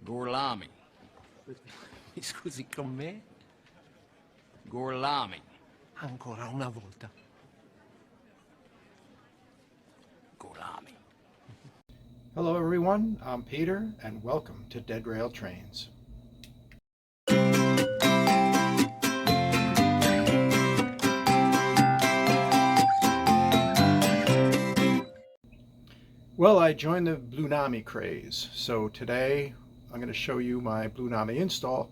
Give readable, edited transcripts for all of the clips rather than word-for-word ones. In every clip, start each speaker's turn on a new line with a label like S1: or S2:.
S1: Blunami. Mi scusi con me? Blunami.
S2: Ancora una volta.
S1: Blunami.
S3: Hello everyone, I'm Peter and welcome to Dead Rail Trains. Well, I joined the Blunami craze, so today I'm going to show you my Blunami install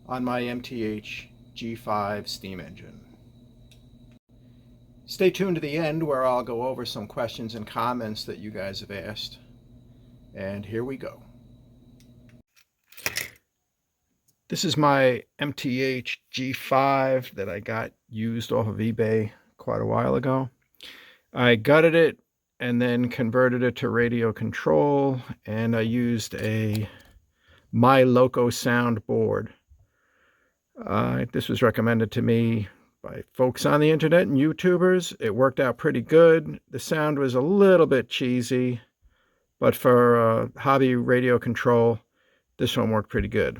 S3: on my MTH G5 steam engine. Stay tuned to the end where I'll go over some questions and comments that you guys have asked. And here we go. This is my MTH G5 that I got used off of eBay quite a while ago. I gutted it and then converted it to radio control, and I used a My Loco sound board. This was recommended to me by folks on the internet and YouTubers. It worked out pretty good. The sound was a little bit cheesy, but for hobby radio control, this one worked pretty good.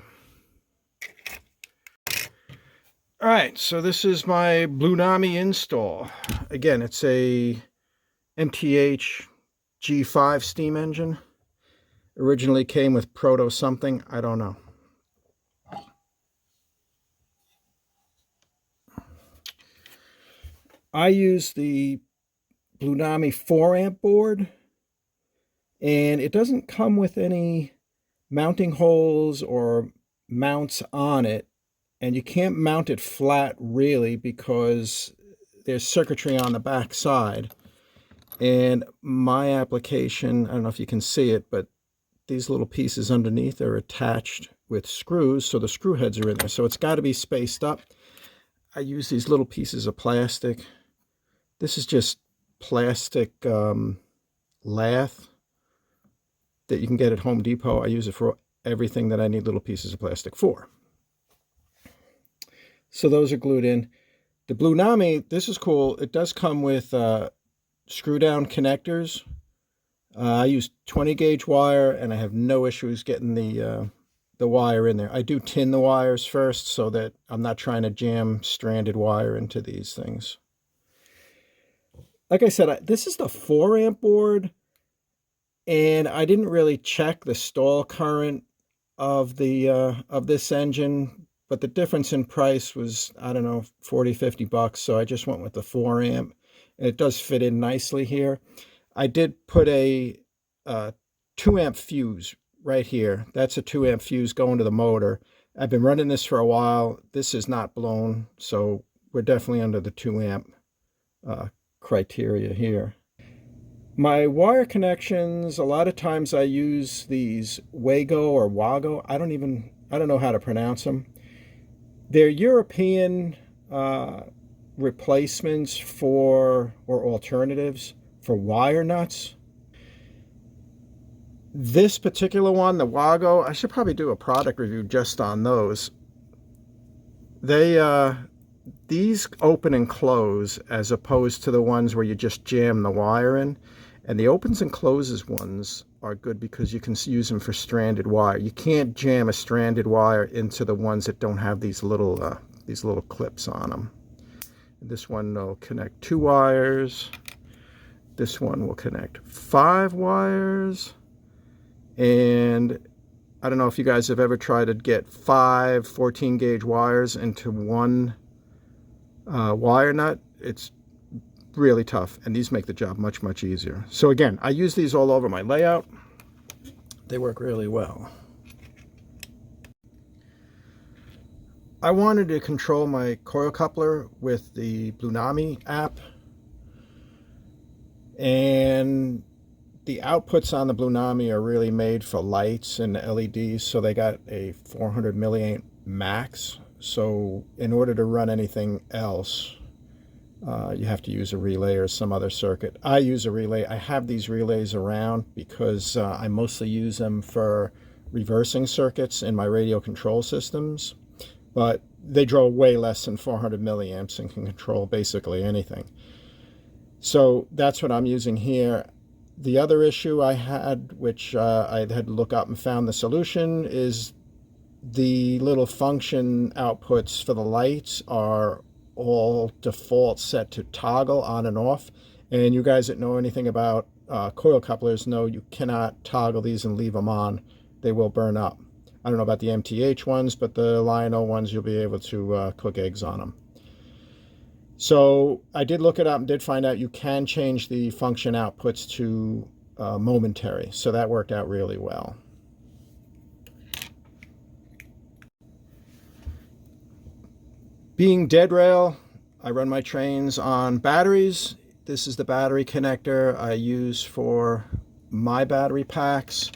S3: All right, so this is my Blunami install. Again, it's a MTH G5 steam engine. Originally came with Proto something, I don't know. I use the Blunami 4-amp board, and it doesn't come with any mounting holes or mounts on it, and you can't mount it flat really because there's circuitry on the back side. And my application, I don't know if you can see it, but these little pieces underneath are attached with screws, so the screw heads are in there, so it's got to be spaced up. I use these little pieces of plastic. This is just plastic lath that you can get at Home Depot. I use it for everything that I need little pieces of plastic for. So those are glued in. The Blunami, this is cool. It does come with screw down connectors. I use 20 gauge wire and I have no issues getting the wire in there. I do tin the wires first so that I'm not trying to jam stranded wire into these things. Like I said, this is the 4-amp board, and I didn't really check the stall current of this engine, but the difference in price was, I don't know, 40, 50 bucks, so I just went with the 4-amp. And it does fit in nicely here. I did put a 2-amp fuse right here. That's a 2-amp fuse going to the motor. I've been running this for a while. This is not blown, so we're definitely under the 2-amp criteria here. My wire connections, a lot of times I use these Wago or Wago. I don't know how to pronounce them. They're European replacements for, or alternatives for, wire nuts. This particular one, the Wago, I should probably do a product review just on those. These open and close as opposed to the ones where you just jam the wire in. And the opens and closes ones are good because you can use them for stranded wire. You can't jam a stranded wire into the ones that don't have these little clips on them. This one will connect 2 wires. This one will connect 5 wires. And I don't know if you guys have ever tried to get 5 14 gauge wires into one wire nut. It's really tough, and these make the job much, much easier. So again, I use these all over my layout. They work really well. I wanted to control my coil coupler with the Blunami app, and the outputs on the Blunami are really made for lights and LEDs, so they got a 400 milliamp max. So in order to run anything else, you have to use a relay or some other circuit. I use a relay. I have these relays around because I mostly use them for reversing circuits in my radio control systems, but they draw way less than 400 milliamps and can control basically anything. So that's what I'm using here. The other issue I had, which I had to look up and found the solution, is the little function outputs for the lights are all default set to toggle on and off. And you guys that know anything about coil couplers know you cannot toggle these and leave them on. They will burn up. I don't know about the MTH ones, but the Lionel ones, you'll be able to cook eggs on them. So I did look it up and did find out you can change the function outputs to momentary. So that worked out really well. Being dead rail, I run my trains on batteries. This is the battery connector I use for my battery packs.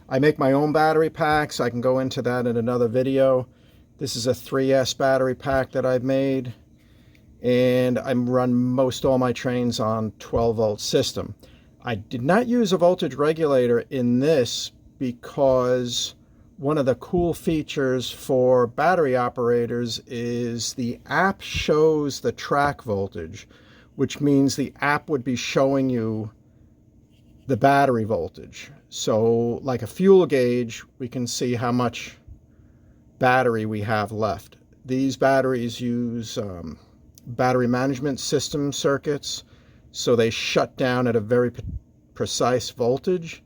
S3: I make my own battery packs. I can go into that in another video. This is a 3S battery pack that I've made, and I run most all my trains on 12-volt system. I did not use a voltage regulator in this because one of the cool features for battery operators is the app shows the track voltage, which means the app would be showing you the battery voltage. So like a fuel gauge, we can see how much battery we have left. These batteries use battery management system circuits, so they shut down at a very precise voltage.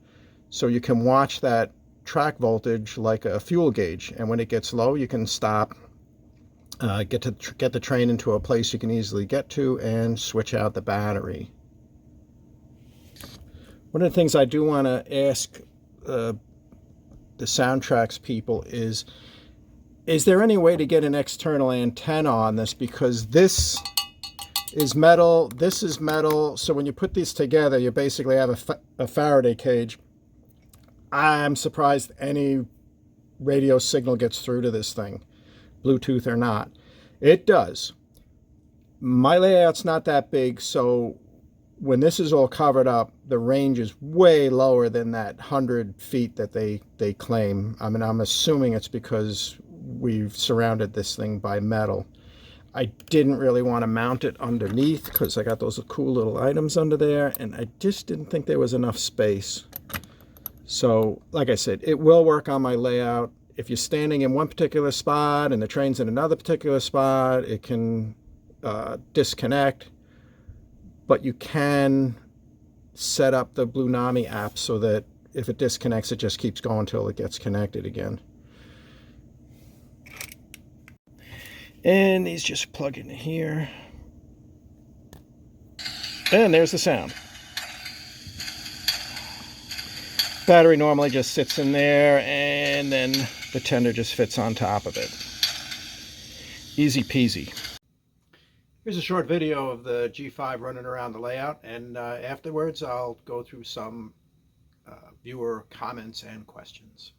S3: So you can watch that track voltage like a fuel gauge, and when it gets low, you can stop, get the train into a place you can easily get to, and switch out the battery. One of the things I do want to ask the Soundtracks people is there any way to get an external antenna on this? Because this is metal, this is metal, so when you put these together, you basically have a Faraday cage. I'm surprised any radio signal gets through to this thing, Bluetooth or not. It does. My layout's not that big, so when this is all covered up, the range is way lower than that 100 feet that they claim. I mean, I'm assuming it's because we've surrounded this thing by metal. I didn't really want to mount it underneath because I got those cool little items under there, and I just didn't think there was enough space. So, like I said, it will work on my layout. If you're standing in one particular spot and the train's in another particular spot, it can disconnect. But you can set up the Blunami app so that if it disconnects, it just keeps going until it gets connected again. And these just plug in here. And there's the sound. Battery normally just sits in there, and then the tender just fits on top of it. Easy peasy. Here's a short video of the G5 running around the layout, and afterwards I'll go through some viewer comments and questions.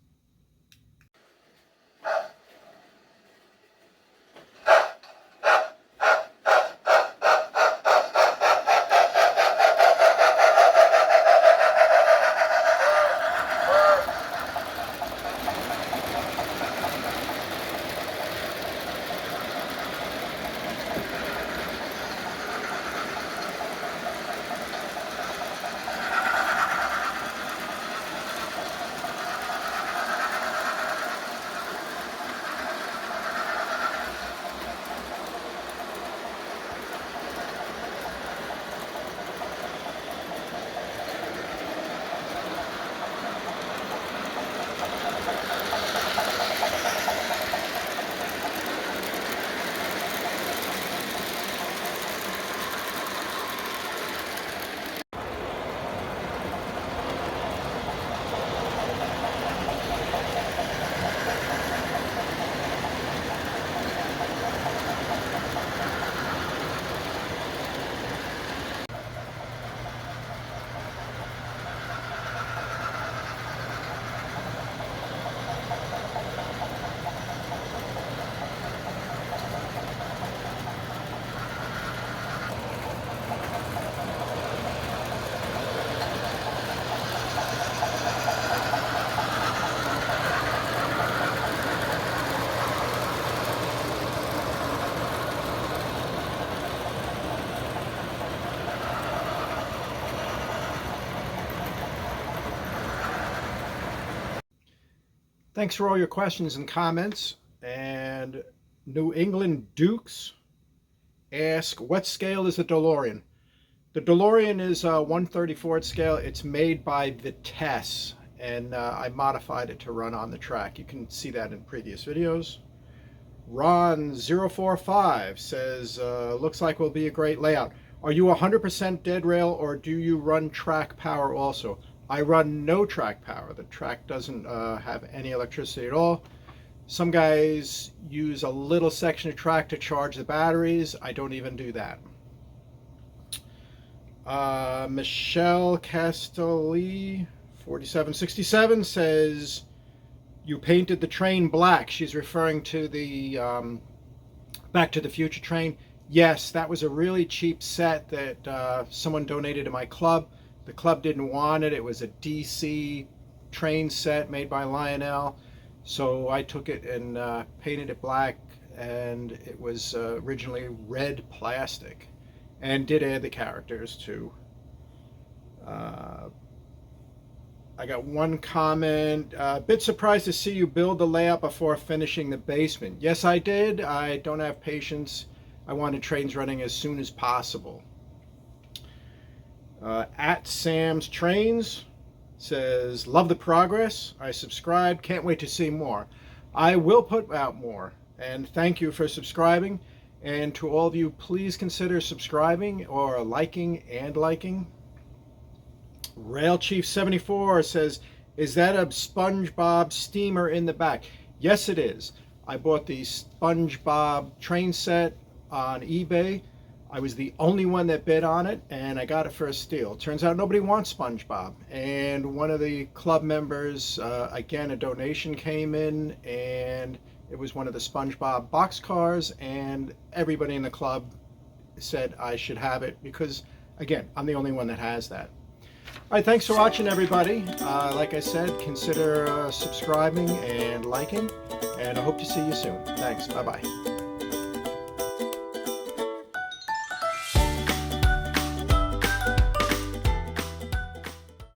S3: Thanks for all your questions and comments. And New England Dukes ask, what scale is the DeLorean? The DeLorean is a 1/34 scale. It's made by Vitesse, and I modified it to run on the track. You can see that in previous videos. Ron045 says, looks like will be a great layout. Are you 100% dead rail, or do you run track power also? I run no track power. The track doesn't have any electricity at all. Some guys use a little section of track to charge the batteries. I don't even do that. Michelle Castelli 4767 says, you painted the train black. She's referring to the Back to the Future train. Yes, that was a really cheap set that someone donated to my club. The club didn't want it. It was a DC train set made by Lionel. So I took it and painted it black, and it was originally red plastic, and did add the characters too. I got one comment. A bit surprised to see you build the layout before finishing the basement. Yes, I did. I don't have patience. I wanted trains running as soon as possible. At Sam's Trains says, love the progress. I subscribed. Can't wait to see more. I will put out more. And thank you for subscribing. And to all of you, please consider subscribing or liking and liking. Rail Chief 74 says, is that a SpongeBob steamer in the back? Yes, it is. I bought the SpongeBob train set on eBay. I was the only one that bid on it, and I got it for a steal. Turns out nobody wants SpongeBob. And one of the club members, again, a donation came in, and it was one of the SpongeBob boxcars, and everybody in the club said I should have it because, again, I'm the only one that has that. All right, thanks for watching, everybody. Like I said, consider subscribing and liking, and I hope to see you soon. Thanks. Bye-bye.